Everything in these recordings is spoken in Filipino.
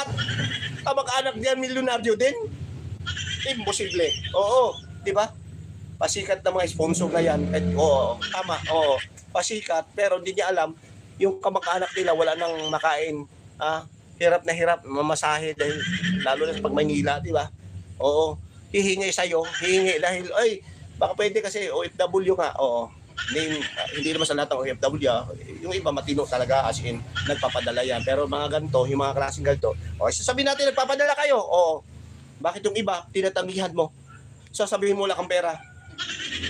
lahat kamag-anak diyan milyonaryo din? Imposible. Oo, di ba? Pasikat na mga sponsor na yan. At, oo, tama, oo. Pasikat, pero hindi niya alam, yung kamag-anak nila wala nang makain. Hirap na hirap, mamasahe dahil, lalo na sa pag Maynila, di ba? Oo, hihingi sa'yo, hihingi dahil, ay, baka pwede kasi OFW nga, oo. Hindi naman sa lahat ng OFW, yung iba matino talaga, as in, nagpapadala yan. Pero mga ganito, yung mga klaseng ganito, sasabihin natin, nagpapadala kayo, oo. Bakit yung iba, tinatanggihan mo? Sasabihin mo wala kang pera.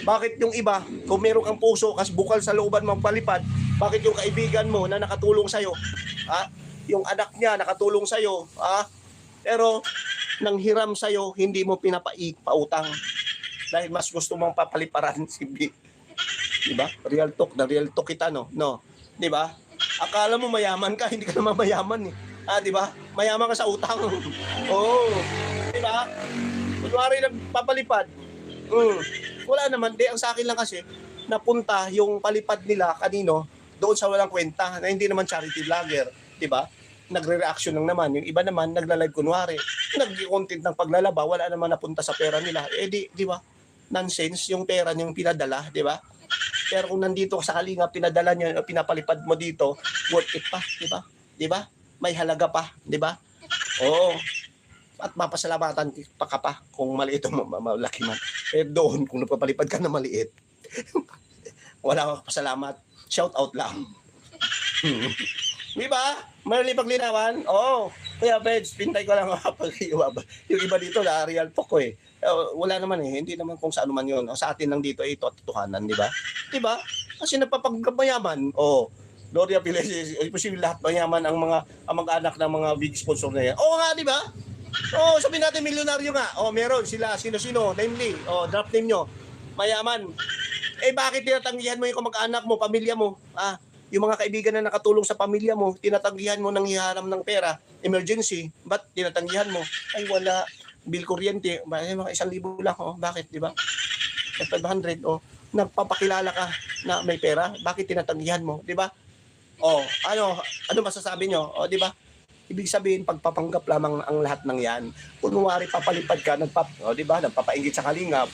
Bakit yung iba, kung meron kang puso, kas bukal sa looban magpalipad, bakit yung kaibigan mo na nakatulong sa'yo, yung anak niya nakatulong sa'yo, pero nang hiram sa'yo, hindi mo pinapautang dahil mas gusto mong papaliparan si B. Diba? Real talk, na real talk kita, no? Diba? Akala mo mayaman ka, hindi ka naman mayaman eh. Diba? Mayaman ka sa utang. Oo. Diba? Kunwari nagpapalipad. Wala naman. Ang sa akin lang kasi, napunta yung palipad nila kanino doon sa walang kwenta na hindi naman charity vlogger. Diba? Nagre-reaction lang naman. Yung iba naman, nagla-live kunwari. Nag-content ng paglalaba, wala naman napunta sa pera nila. Di ba? Nonsense yung pera niyong pinadala, di ba? Pero kung nandito ka sa Kalinga, pinadala niyo, pinapalipad mo dito, worth it pa, di ba? Di ba? May halaga pa, di ba? Oo. At mapasalamatan pa ka pa kung maliit o malaki man. Pero doon, kung napapalipad ka na maliit, wala kang pasalamat. Shout out lang. Di ba? Marali paglinawan? Oo. Kaya, Peds, pintay ko lang yung iba dito na real talk ko eh. Wala naman eh. Hindi naman kung saan man yun. Sa atin lang dito, ito at tuhanan, di ba? Di ba? Kasi napapagmayaman. Gloria Piles, posible lahat mayaman ang mag-anak ng mga big sponsor na yan. Oo nga, di ba? Sabihin natin milyonaryo nga. Meron sila, sino-sino, namely. Drop name nyo. Mayaman. Bakit tinatanggihan mo yung kamag-anak mo, pamilya mo? Yung mga kaibigan na nakatulong sa pamilya mo, tinatanggihan mo ng hiharam ng pera, emergency, ba't tinatanggihan mo? Ay wala, bill kuryente, mga 1,000 lang, bakit, di ba? 500, nagpapakilala ka na may pera, bakit tinatanggihan mo, di ba? Ano masasabi nyo, di ba? Ibig sabihin, pagpapanggap lamang ang lahat ng yan. Kunwari, papalipad ka, di ba? Nagpapainggit sa Kalingap.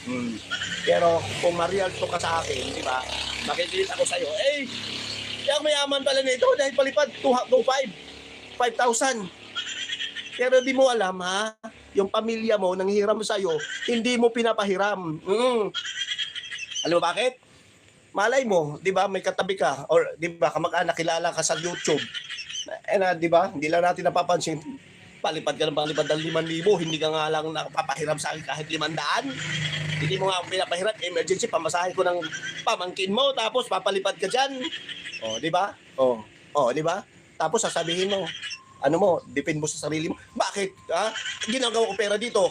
Pero kung ma-real to ka sa akin, di ba? Makikita ko sa'yo, yung mayaman pala nito dahil palipad 5,000. Pero di mo alam yung pamilya mo nanghiram sa'yo, hindi mo pinapahiram. Alam mo bakit? Malay mo, di ba, may katabi ka or di ba, kamag-anak kilala ka sa YouTube. Di ba, hindi lang natin napapansin. Palipad ka ng palipad ng 5,000, hindi ka nga lang napapahiram sa akin kahit 500. Hindi mo nga pinapahiram, emergency, pamasahe ko ng pamangkin mo, tapos papalipad ka dyan. Di ba? Di ba? Tapos sasabihin mo, depend mo sa sarili mo. Bakit? Ginagawa ko pera dito,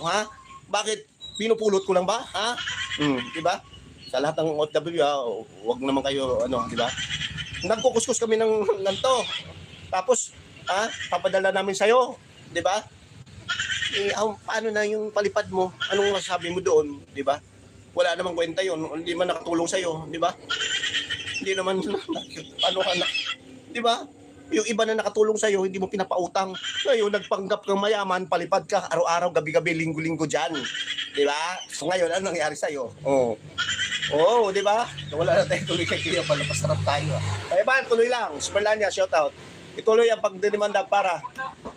Bakit? Pinupulot ko lang ba? Di ba? Sa lahat ng OFW, wag naman kayo, di ba? Nagkukuskus kami ng to. Tapos, papadala namin sa'yo, di ba? Paano na yung palipad mo? Anong masasabi mo doon, di ba? Wala namang kwenta yun, hindi man nakatulong sa'yo, di ba? Hindi naman, di ba? Yung iba na nakatulong sa'yo, hindi mo pinapautang. Ngayon, nagpanggap kang mayaman, palipad ka, araw-araw, gabi-gabi, linggo-linggo dyan. Di ba? So ngayon, ano nangyari sa'yo? Di ba? Wala na tayo tuloy kay Kuya Bal, pasarap tayo. Ba, tuloy lang. Superlania, shout out. Ituloy ang pagdedemanda para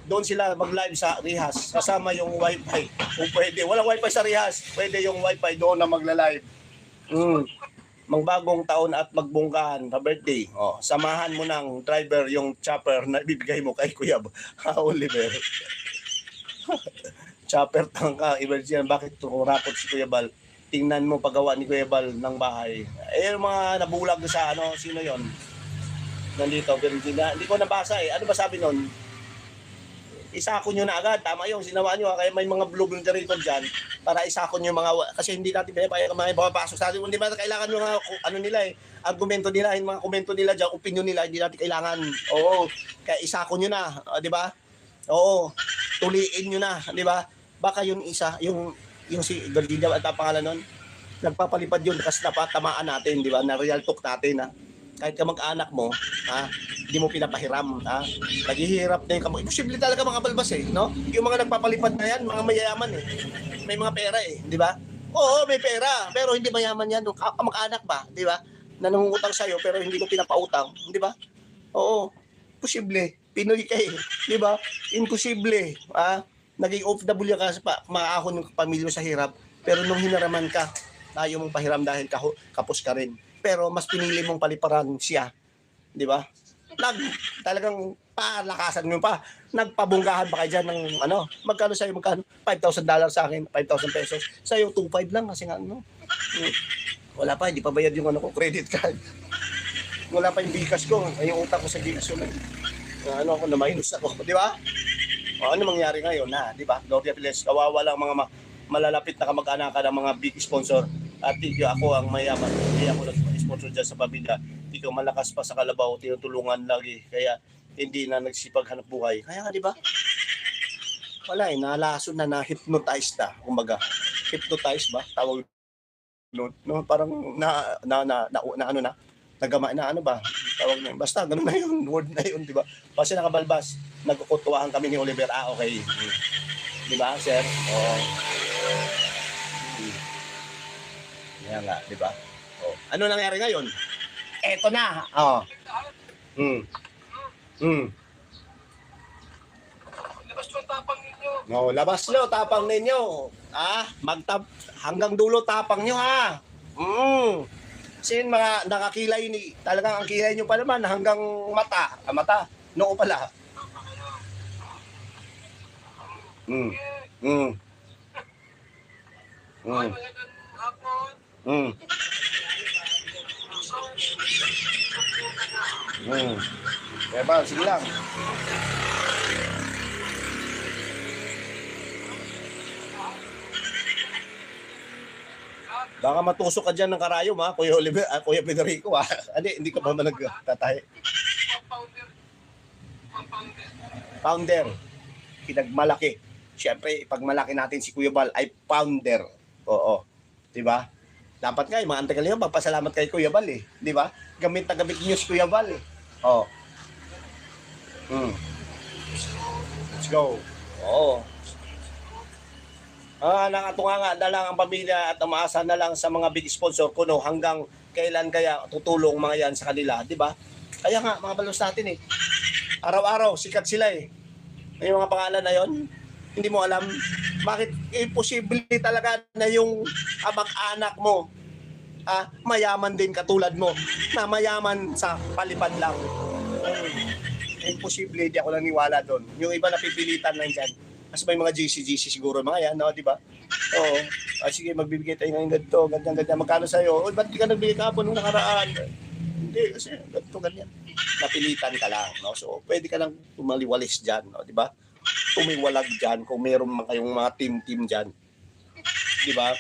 doon sila mag-live sa Rihas. Kasama yung wifi. Kung pwede. Walang wifi sa Rihas. Pwede yung wifi doon na magla-live. Magbagong taon at magbungkahan sa birthday. Samahan mo ng driver yung chopper na ibibigay mo kay Kuya Oliver. Chopper tangka, emergency. Bakit tukurapot si Kuya Bal? Tingnan mo paggawa ni Kuya Bal ng bahay. Yung mga nabulag sa sino yon? Nandito, pero hindi ko nabasa Ano ba sabi nun? Isakon nyo na agad. Tama yung sinawa nyo. Kaya may mga blue generator dyan para isakon nyo mga... Kasi hindi natin pinapayag mga papasok sa atin. Hindi ba kailangan yung mga argumento nila, yung mga komento nila dyan, opinion nila, hindi natin kailangan. Kaya isakon nyo na. Di ba? Tuliin nyo na. Di ba? Baka yung isa, yung si Galdilla at ang pangalan nun, nagpapalipad yun kasi napatamaan natin, di ba? Na real talk natin, kahit ka mag-anak mo, hindi mo pinapahiram, ha? Naghihirap na yung kamag. Imposible talaga mga balbas eh, no? Yung mga nagpapalipad na yan, mga mayayaman eh. May mga pera eh, di ba? Oo, may pera, pero hindi mayaman yan. Kamag-anak ba, di ba? Na nangungutang sa'yo, pero hindi mo pinapautang, di ba? Oo, posible. Pinoy ka eh, di ba? Imposible, ha? Naging OFW ka pa, maahon yung pamilya sa hirap, pero nung hinaraman ka, ayaw mong pahiram dahil kapos ka rin. Pero mas pinili mong paliparan siya, di ba? Talagang palakasan mo pa. Nagpabunggahan pa kayo dyan ng ano, magkano sa'yo, magkano? $5,000 sa akin, 5,000 pesos. Sa'yo, 2,500 lang kasi nga ano. Wala pa, hindi pa bayad yung ano ko, credit card. Wala pa yung Gcash ko, yung utang ko sa Gcash ko. Ano ako, na minus ako, di ba? O, ano mangyari ngayon na, di ba? Gloria Piles, kawawa lang mga malalapit na kamag-anakan ng mga big sponsor. At ako ang mayaman, hindi ako nag-sponsor dyan sa pamilya. Hindi ko malakas pa sa kalabaw, tinutulungan lagi. Kaya hindi na nagsipag hanap buhay. Kaya nga, di ba? Wala eh, nalason na, na-hypnotize na. Kumbaga, hypnotize ba? Tawag no, parang ano na, nagama na ano ba? Tawag na, basta ganun na yun, word na yun, di ba? Kasi nakabalbas, nagkukutuwaan kami ni Oliver. Okay. Di ba, sir? Oo. Kaya nga, di ba? Oh. Ano nangyari ngayon? Eto na. Oh. Labas yung tapang ninyo. No, labas nyo, tapang ninyo. Hanggang dulo tapang nyo, ha? Kasi mga nakakilay ni, talagang ang kilay nyo pa naman hanggang mata. Mata, noo pala. Ay, magandang hapon. Kaya ba, sige lang. Baka matusok ka dyan ng karayom, ha? Kuya Oliver, Kuya Federico, ha? Hindi ka ba nagtatahi? Founder. Pinagmalaki. Siyempre, pag malaki natin si Kuya Bal ay founder. Oo. Di ba? Dapat nga, mga antagal magpasalamat kay Kuya Bal eh. Di ba? Gamit na gamit niyo si Kuya Bal eh. Oo. Let's go. Oo. Nakatunganga na lang ang pamilya at umaasa na lang sa mga big sponsor kuno hanggang kailan kaya tutulong mga yan sa kanila, di ba? Kaya nga, mga balos natin eh. Araw-araw, sikat sila eh. May mga pangalan na yon, hindi mo alam. Bakit imposible talaga na yung abang-anak mo, mayaman din katulad mo, na mayaman sa palipad lang. Imposible, di ako naniwala doon. Yung iba napipilitan lang dyan. Kasi may mga GC siguro, mga yan, no, di ba? Oo. Sige, magbibigay tayo ngayon ganito, ganyan. Magkano sa'yo? Ba't di ka nagbigay kahapon nung nakaraan? Hindi, kasi ganito, ganyan. Napilitan ka lang, no? So, pwede ka lang tumaliwalis dyan, no, di ba? Tumiwalag dyan kung meron kayong mga team dyan. Di ba?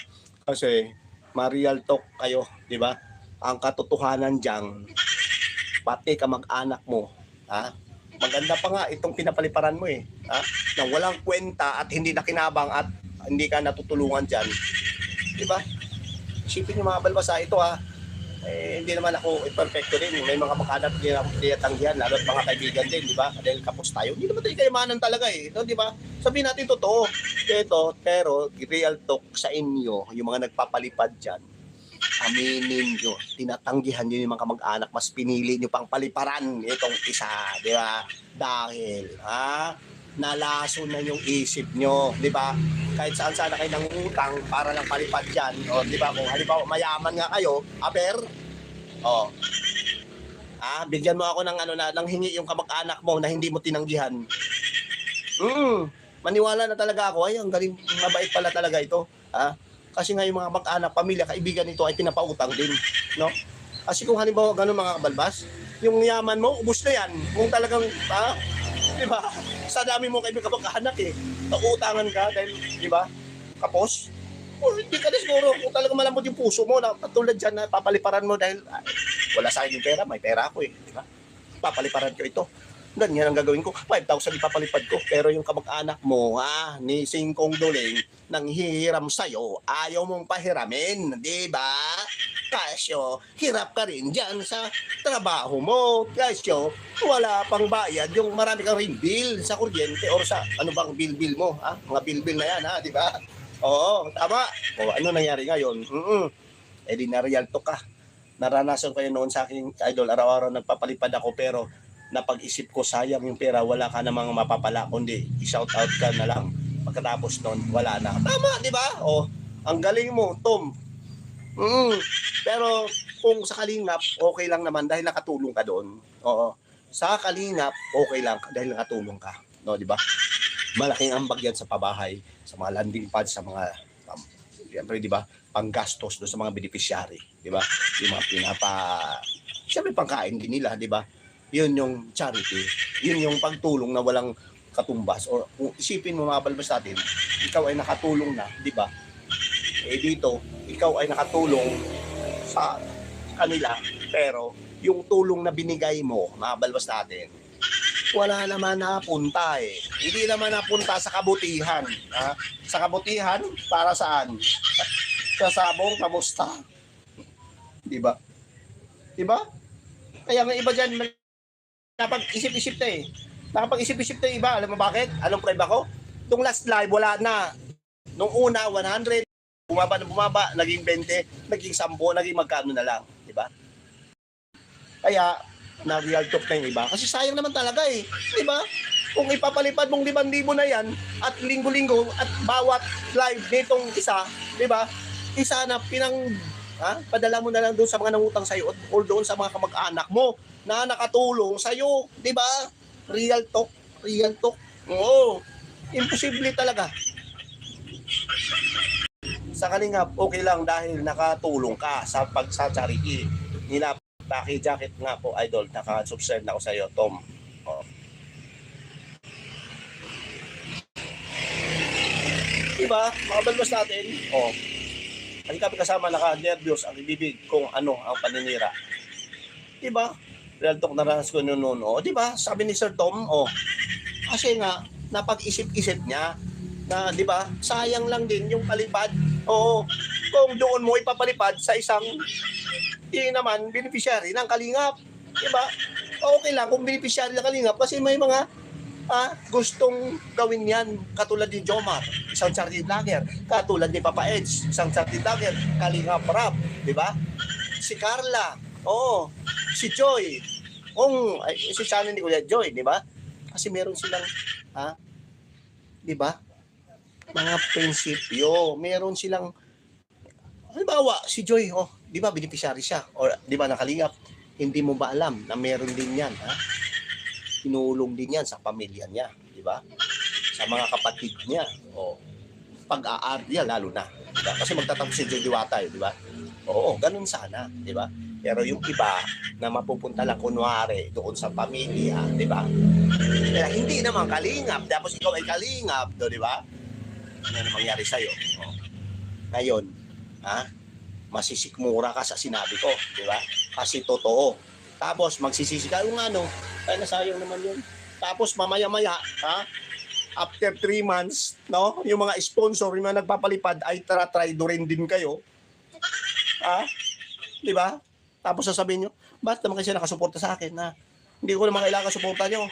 Kasi, ma-real talk kayo, di ba? Ang katotohanan dyan, pati kamag-anak mo, maganda pa nga itong pinapaliparan mo eh. Na walang kwenta at hindi nakinabang at hindi ka natutulungan dyan. Diba? Isipin nyo mga balbasa, ito hindi naman ako perfecto din. May mga makahanap din ako tinatanggihan, lalo at mga kaibigan din, di ba? Dahil kapos tayo. Hindi naman tayo kayamanan talaga eh. No, di ba? Sabihin natin totoo. Ito, pero real talk sa inyo, yung mga nagpapalipad dyan, aminin nyo, tinatanggihan nyo yung mga kamag-anak, mas pinili nyo pang paliparan itong isa, di ba? Dahil, nalaso na yung isip nyo, di ba? Kahit saan-saan na kayo nangungutang para lang palipad dyan, o, di ba? Kung halimbawa mayaman nga kayo, bigyan mo ako ng ng hingi yung kamag-anak mo na hindi mo tinanggihan. Maniwala na talaga ako, ay, ang galing, mabait pala talaga ito, Kasi nga yung mga mag-anak, pamilya, kaibigan nito ay pinapautang din, no? Kasi kung halimbawa ganun mga kabalbas, yung yaman mo, ubus na yan. Kung talagang, di ba? Sa dami mo kaibigan mag-anak eh. Nauutangan ka dahil, di ba? Kapos. O hindi ka na siguro, kung talagang malambot yung puso mo, na patulad dyan na papaliparan mo dahil wala sa akin yung pera, may pera ako eh. Di ba? Papaliparan ko ito. Ganyan ang gagawin ko. 5,000 ipapalipad ko. Pero yung kamag-anak mo, ni Singkong Duling, nang hihiram sa'yo, ayaw mong pahiramin. Di ba? Kasyo, hirap ka rin dyan sa trabaho mo. Kasyo, wala pang bayad yung marami kang ring bill sa kuryente or sa ano bang bill mo, ha? Mga bill na yan, ha, di ba? Oo, tama. O, ano nangyari ngayon? Eh di na-real talk ka. Naranasan ko yun noon sa aking idol. Araw-araw nagpapalipad ako pero napag-isip ko sayang yung pera. Wala ka namang mapapala kundi i-shout out ka na lang. Pagkatapos noon, wala na. Tama, di ba? O, ang galing mo, Tom. Pero kung sa Kalingap, okay lang naman dahil nakatulong ka doon. Oo. Sa Kalingap, okay lang dahil nakatulong ka. No, di ba? Malaking ambag yan sa pabahay, sa mga landing pads, sa mga siyempre, di ba, panggastos doon sa mga beneficiary, di ba? Yung mga siyempre pangkain din nila, di ba? Yun yung charity, yun yung pagtulong na walang katumbas. O kung isipin mo mga balbas natin, ikaw ay nakatulong na, di ba? Eh dito, ikaw ay nakatulong sa kanila, pero yung tulong na binigay mo, mga balbas natin, wala naman napunta eh. Hindi naman napunta sa kabutihan. Ha? Sa kabutihan, para saan? Sa sabong, kamusta? Diba? Diba? Kaya nga iba dyan, napag-isip-isip na eh. Nakapag-isip-isip na iba. Alam mo bakit? Anong prime ako? Itong last live, wala na. Nung una, 100. Bumaba, naging 20, naging 10, naging magkano na lang. Diba? Kaya, na-real talk na yung iba. Kasi sayang naman talaga eh. Diba? Kung ipapalipad mong 5,000 na yan, at linggo-linggo, at bawat live nitong isa, diba? Isa na padala mo na lang doon sa mga nangutang sa'yo or doon sa mga kamag-anak mo na nakatulong sa'yo. Diba? Real talk. Real talk. Oo. Imposible talaga. Sa Kalingap, okay lang dahil nakatulong ka sa charity. Taki jacket nga po, idol. Naka-subscribe na ako sa iyo, Tom. Oh. Diba? Mga balbas natin. Oh. Halika kasama naka-nervyos ang ibibig kung ano ang paninira. Diba? Real talk na ranas ko noon. Oh. Diba? Sabi ni Sir Tom, oh. Kasi nga, napag-isip-isip niya na, diba? Sayang lang din yung palipad. Oo. Kung doon mo ipapalipad sa isang naman, beneficiary ng Kalingap. Diba? Okay lang kung beneficiary ng Kalingap kasi may mga gustong gawin yan. Katulad ni Jomar, isang charity vlogger. Katulad ni Papa Edge, isang charity vlogger. Kalingap Rap. Diba? Si Carla. Oo. Si Joy. Si channel ni Kuya Joy. Diba? Kasi meron silang, diba? Mga prinsipyo. Meron silang, halimbawa, si Joy, di ba, beneficiary siya? O, di ba, nakalingap? Hindi mo ba alam na meron din yan, ha? Tinulong din yan sa pamilya niya, di ba? Sa mga kapatid niya, o pag-aar niya, lalo na. Diba? Kasi magtatapos si Joy Diwata, di ba? Oo, ganun sana, di ba? Pero yung iba na mapupunta lang kunwari doon sa pamilya, di ba? Kaya hindi naman kalingap, tapos ikaw ay kalingap, di ba? Ano na mangyari sa'yo? O. Ngayon, masisikmura ka sa sinabi ko, di ba? Kasi totoo. Tapos magsisisi ka, ay nasayang naman yun. Tapos mamaya-maya, after 3 months, no, yung mga sponsor, yung mga nagpapalipad, ay try-do-rin din kayo. Di ba? Tapos sasabihin nyo, ba't naman kasi nakasuporta sa akin, hindi ko naman kailangan suporta nyo.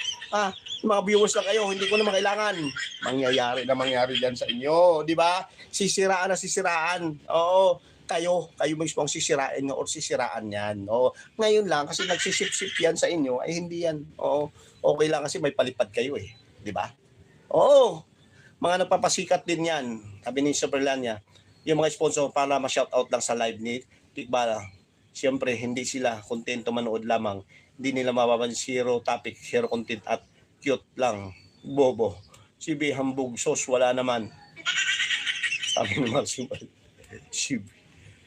Yung mga viewers lang kayo, hindi ko naman kailangan. Mangyari dyan sa inyo, di ba? Sisiraan na sisiraan. Oo, kayo mismo ang sisirain nyo or sisiraan yan. Oo, ngayon lang, kasi nagsisip-sip yan sa inyo, ay hindi yan. Oo, okay lang kasi may palipad kayo eh. Di ba? Oo, mga nagpapasikat din yan. Sabi ni Superlania, yung mga sponsor para ma-shoutout lang sa live ni Tikbala. Siyempre, hindi sila kontento manood lamang. Hindi nila mababan zero topic, zero content at cute lang. Bobo. Sibi, hambog, sos, wala naman. Sabi ni Marcimal. Sibi.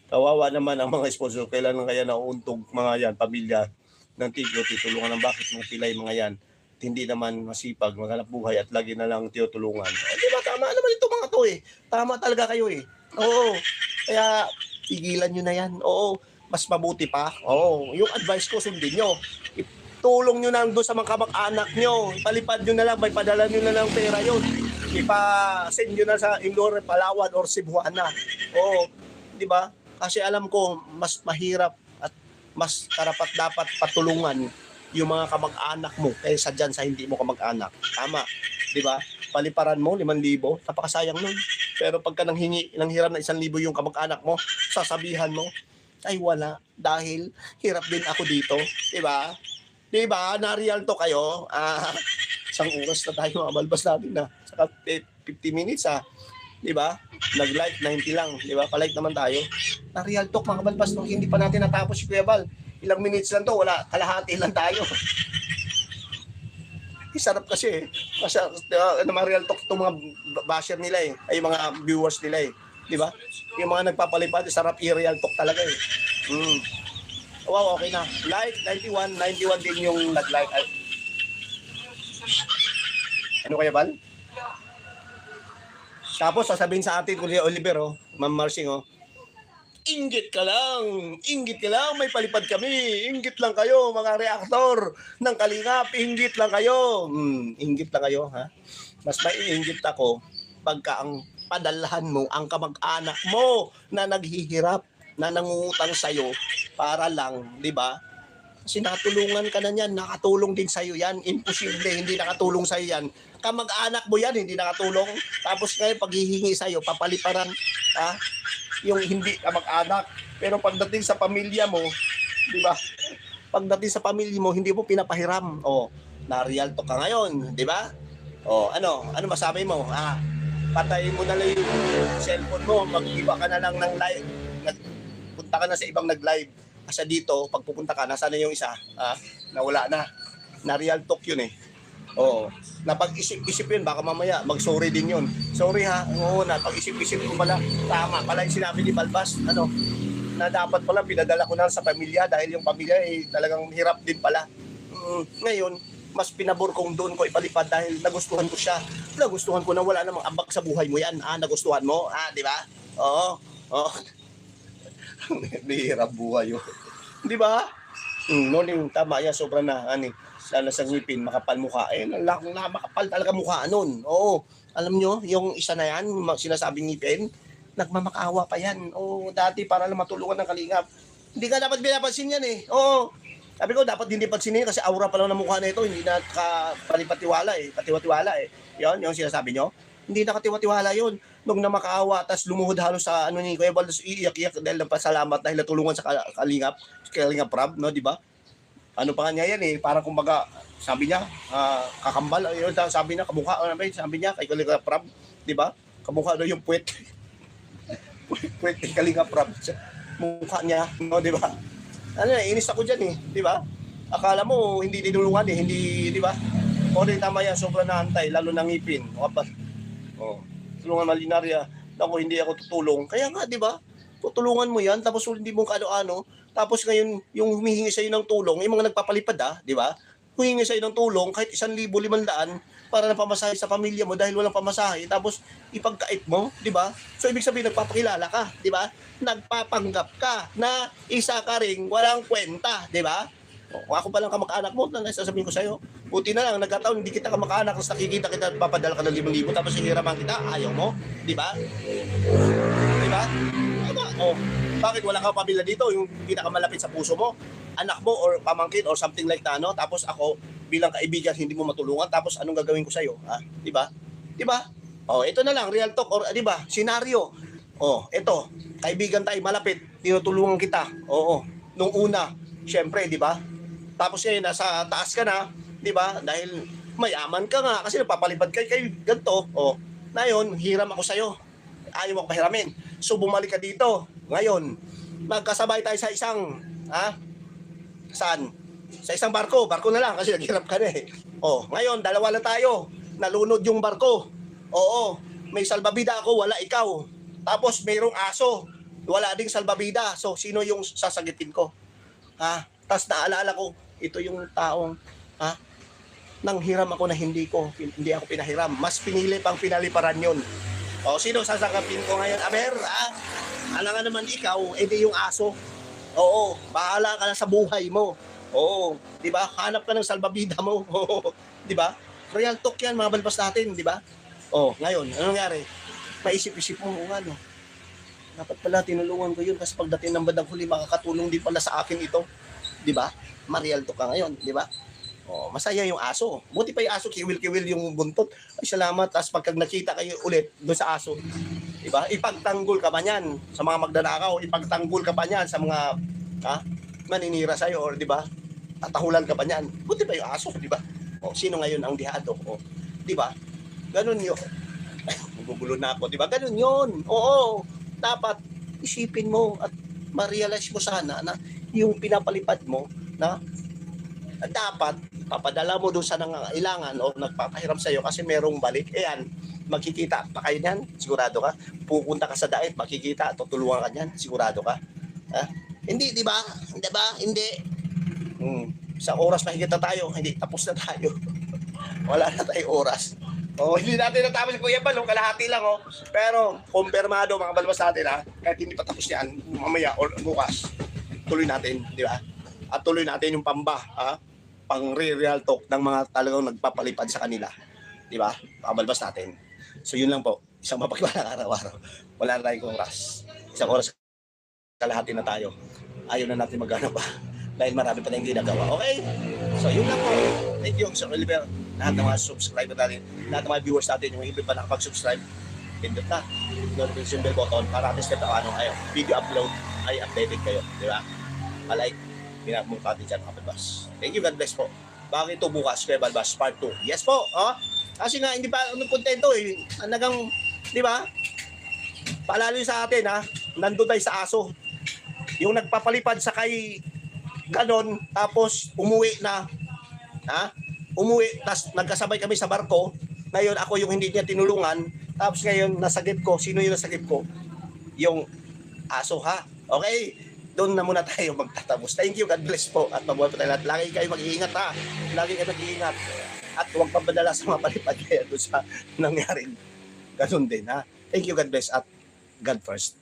Kawawa naman ang mga sponsor. Kailan kaya nauuntog mga yan, pamilya ng Tigro, titulungan ng bakit mga pilay mga yan. At hindi naman masipag, maghanap buhay at lagi na lang tinutulungan. Diba, tama naman ito mga to eh. Tama talaga kayo eh. Oo. Kaya, tigilan nyo na yan. Oo. Mas mabuti pa. Oo. Yung advice ko, sundin nyo. Tulong nyo na doon sa mga kamag-anak nyo. Palipad nyo na lang, may padala nyo na lang pera yun. Ipa-send nyo na sa Indore, Palawan, or Cebuana. Oo. Di ba? Kasi alam ko, mas mahirap at mas karapat-dapat patulungan yung mga kamag-anak mo kaysa dyan sa hindi mo kamag-anak. Tama, di ba? Paliparan mo, 5,000, napakasayang nun. Pero pagka nanghingi, nanghiram na 1,000 yung kamag-anak mo, sasabihan mo, ay wala, dahil hirap din ako dito. Di ba? Di ba? Na-real to kayo. Isang oras na tayo mabalbas natin na. Saka 50 minutes Di ba? Nag-like 90 lang. Di ba? Pa-like naman tayo. Na-real talk mga balbas nung hindi pa natin natapos si Kuya Bal. Ilang minutes lang to, wala, kalahati lang tayo. Sarap kasi eh. Kasi mga real talk itong mga basher nila eh. Ay mga viewers nila eh. Di ba? Yung mga nagpapalipad, sarap i-real talk talaga eh. Wow, okay na. Like, 91 din yung nag-like. Ano kaya, Bal? Tapos sasabihin sa atin, Kuya Oliver, Ma'am Marcing, inggit ka lang, may palipad kami, inggit lang kayo, mga reaktor ng Kalingap, inggit lang kayo. Inggit lang kayo, ha? Mas maiinggit ako pagka ang padalhan mo ang kamag-anak mo na naghihirap, na nangungutang sa'yo para lang, di ba? Kasi nakatulungan ka na niyan, nakatulong din sa'yo yan, imposible, hindi nakatulong sa'yo yan. Kamag-anak mo yan, hindi nakatulong. Tapos ngayon, paghihingi sa'yo, papaliparan, yung hindi kamag-anak. Pero pagdating sa pamilya mo, di ba? Pagdating sa pamilya mo, hindi mo pinapahiram. Na-real to ka ngayon, di ba? Ano masabi mo? Patayin mo na lang yung cellphone mo, mag-iba ka na lang ng live. Punta ka na sa ibang nag-live. Kasi dito, pag pupunta ka, nasa na yung isa? Nawala na. Na-real talk yun eh. Napag-isip yun, baka mamaya mag-sorry din yun. Sorry ha, napag-isip-isip ko pala. Tama pala yung sinabi ni Balbas, na dapat pala pinadala ko na sa pamilya dahil yung pamilya talagang hirap din pala. Ngayon, mas pinabor kong doon ko ipalipad dahil nagustuhan ko siya. Nagustuhan ko na wala namang ambag sa buhay mo yan. Nagustuhan mo, di ba? Oo. Nahihirap buhay yun. Di ba? Noon tama yan, sobrang na, lalo sa ngipin, makapal mukha. Makapal talaga mukha nun. Oo. Alam nyo, yung isa na yan, sinasabing ngipin, nagmamakaawa pa yan. Dati para lang matulungan ng Kalingap. Hindi ka dapat binapansin yan eh. Sabi ko, dapat hindi pansinin kasi aura pa lang ng mukha na ito, hindi na palipatiwala eh. Patiwatiwala eh. Yun, yung sinasabi nyo. Hindi nakatiwatiwala yun. Nung namakaawa, tas lumuhod halos sa ni Kuya Baldos, iiyak-iyak dahil ng pasalamat dahil natulungan sa Kalingap Prab, no, di ba? Ano pa nga niya yan eh, parang kumbaga, sabi niya, kakambal, yun, sabi niya, kamukha, sabi niya, kay Kalingap Prab, di ba? Kamukha daw yung puwet. Puwet kay Kalingap Prab. Mukha niya, no, di ba? Inis ako dyan eh, di ba? Akala mo, hindi tinulungan eh, hindi, di ba? Tama yan, sobrang naantay, lalo na ngipin. Tulungan malinarya, hindi ako tutulong. Kaya nga, di ba? Tutulungan mo yan, tapos hindi mo kaano-ano, tapos ngayon, yung humihingi sa'yo ng tulong, yung mga nagpapalipad, di ba? Humingi sa'yo ng tulong, kahit 1,500 para na pamasahe sa pamilya mo dahil walang pamasahe, tapos ipagkait mo, di ba? So, ibig sabihin, nagpapakilala ka, di ba? Nagpapanggap ka na isa ka ring walang kwenta, di ba? Kung ako palang kamag-anak mo, sasabihin ko sa'yo, buti na lang, nagkataon, hindi kita kamag-anak, tapos nakikita kita, papadala ka ng 5,000, tapos hihiraman kita, ayaw mo, di ba? Di ba? Bakit wala kang pamilya dito, yung pinakamalapit sa puso mo, anak mo, or pamangkin, or something like that, tapos ako, bilang kaibigan, hindi mo matulungan, tapos anong gagawin ko sa'yo, di ba? Di ba? Ito na lang, real talk, or di ba, senaryo. Ito, kaibigan tayo, malapit, tinutulungan kita, nung una, syempre, di ba? Tapos nasa taas ka na, di ba? Dahil mayaman ka nga, kasi napapalipad kay ganito. Na yun, hiram ako sa'yo. Ayaw mo pahiramin. So, bumalik ka dito. Ngayon, magkasabay tayo sa isang, saan? Sa isang barko. Barko na lang, kasi naghirap ka na eh. Ngayon, dalawa na tayo. Nalunod yung barko. May salbabida ako, wala ikaw. Tapos, mayroong aso. Wala ding salbabida. So, sino yung sasagitin ko? Tapos naalala ko, ito yung taong nanghiram ako na hindi ako pinahiram. Mas pinili pang pinaliparan yun. Sino sasakapin ko ngayon? Aber, alam nga naman ikaw, edi yung aso. Bahala ka na sa buhay mo. Di ba? Hanap ka ng salbabida mo. Di ba? Real talk yan, mga balbas natin, di ba? Ngayon, ano nangyari? Maisip-isip mo kung ano. Dapat pala tinulungan ko yun kasi pagdating ng bandang huli, makakatulong din pala sa akin ito. Di ba? Marialto ka ngayon, di ba? Oh, masaya yung aso. Buti pa yung aso, kiwil-kiwil yung buntot. Ay, salamat. Tapos pagka nakita kayo ulit doon sa aso, di ba? Ipagtanggol ka pa niyan sa mga magdanakaw. Ipagtanggol ka pa niyan sa mga maninira sa'yo, or di ba? Tatahulan ka pa niyan. Buti pa yung aso, di ba? O, sino ngayon ang dihado? O, di ba? Ganun yun. Magugulo na ako, di ba? Ganun yun. Oo. Dapat isipin mo at ma-realize mo sana na yung pinapalipad mo na dapat papadala mo doon sa nangangailangan o nagpapahiram sa'yo kasi merong balik. Ayan, magkikita pa kayo niyan, sigurado ka. Pupunta ka sa daet, makikita, tutulungan ka niyan, sigurado ka. Ha? Hindi, di ba? Hindi ba? Hindi. Sa oras mahigit na tayo, hindi, tapos na tayo. Wala na tayong oras. Oh, hindi natin natapos si Kuya Bal, kalahati lang oh. Pero kumpirmado mga balbas natin ha, kahit hindi pa tapos yan, mamaya or bukas, tuloy natin, di ba? At tuloy natin yung pang real talk ng mga talagang nagpapalipad sa kanila. Di ba? Pabalbas natin. So yun lang po, isang mapagpalang araw-araw. Wala na tayong oras. Isang oras kalahati na tayo. Ayaw na natin magana pa. Dahil marami pa tayong ginagawa. Okay? So yun lang po. Thank you, Sir Oliver. Lahat ng mga subscriber natin, lahat ng mga viewers natin, yung hindi pa nakapag-subscribe, pindot na. Notification bell button para at least kahit ano kayo. Video upload ay updated kayo. Di ba? Palike, pinapumpa natin dyan mga balbas. Thank you, God bless po. Bakit ito bukas, Kuya Balbas, part 2? Yes po. Oh? Kasi nga, hindi pa kontento eh. Anagang, di ba? Paalala nyo sa atin ha, nandun tayo sa aso. Yung nagpapalipad sa kay ganon, tapos umuwi na, tapos nagkasabay kami sa barko. Ngayon ako yung hindi niya tinulungan, tapos ngayon nasagip ko. Sino yung nasagip ko? Yung aso ha. Okay? Doon na muna tayo magtatapos. Thank you, God bless po. At mabuhay po tayo lahat. Lagi kayo mag-iingat ha. Lagi kayo mag-iingat. At huwag papadala sa mga palipad kaya doon sa nangyaring ganun din ha. Thank you, God bless at God first.